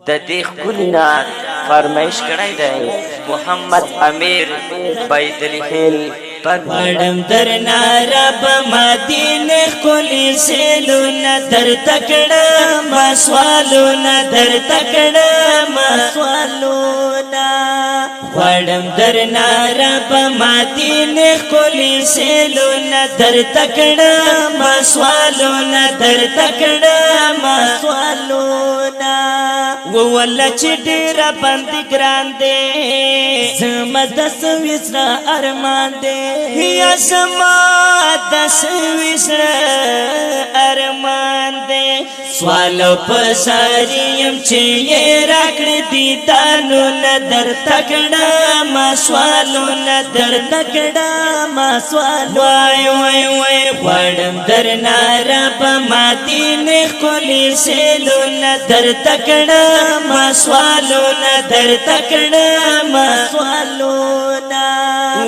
د دې ښکلي نعت فرمایش کړی دی محمد امیر بایدلخیل غواړم درنه رب مدینه ښکلي سیلونه درته کړم سوالونه درته کړم سوالونه غواړم درنه رب مدینه ښکلي سیلونه درته کړم سوالونه درته کړم سوالونه ووله چې ډېره باندې ګران دی زما د سویسره ارمان دی یا زما د سویسره ارمان دی سوال په ساري یم چې یې راکړې دیدانونه درته کړم سوالونه درته کړم سوال وای وای وای غواړم درنه رب مدینه ښکلي سیلونه درته کړم سوالونه درته کړم سوالونه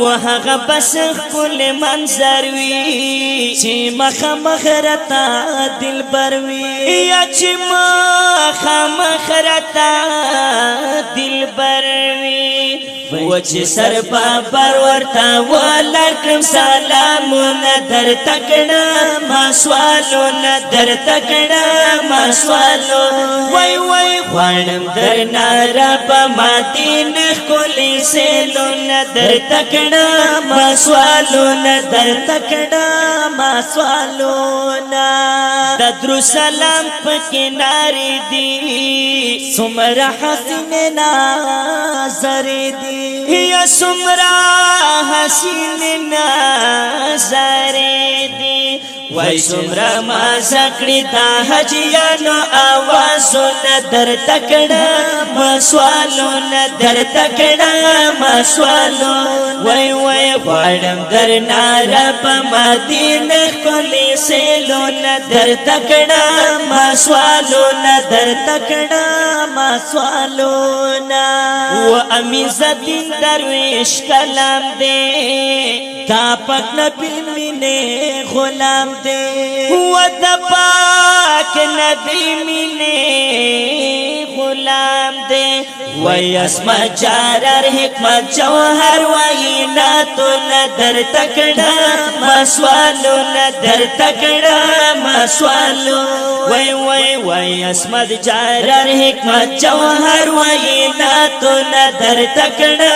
وهغه بس ښکلی منظر وي چې مخامخ راته دلبر وي یا چې مخامخ راته دلبر وي و چې سر بابر ورته ولاړ کړم سلامونه درته کړم سوالونه درته کړم سوالو وای وای غواړم درنه رب مدینه ښکلي سیلونه درته کړم سوالونه درته کړم سوالونه د درو سلام پکې نارې دي څومره حسینې نظرې دي یا څومره حسینې نظرې دي وای څومره مازه کړي دا حجیانو آوازونه درته کړم سوالونه درته کړم سوالو وای وای غواړم درنه رب مدینه ښکلي سیلونه درته کړم سوالونه درته کړم سوالونه و امیزه دین درویش کلام دی دا پاک نبی مینه غلام دے و دا پاک نبی مینه غلام دے وی اسما جارر حکمت جوہر وی ناتو ندر تکڑا مسوالو ندر تکڑا مسوالو وی وی وی اسمت جارر حکمت جوہر وی ناتو ندر تکڑا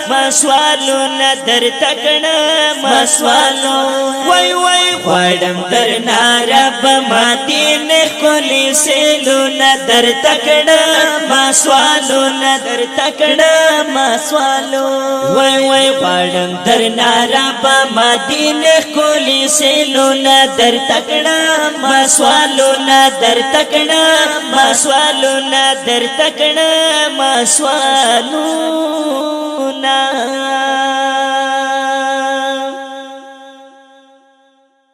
مسوالو ندر تکڑا مسوالو وی وی غواړم درنه رب مدینه ښکلي سیلونه درته کړم سوالونه درته کړم سوالو وای وای غواړم درنه رب مدینه ښکلي سیلونه درته کړم سوالونه درته کړم سوالونه درته کړم سوالو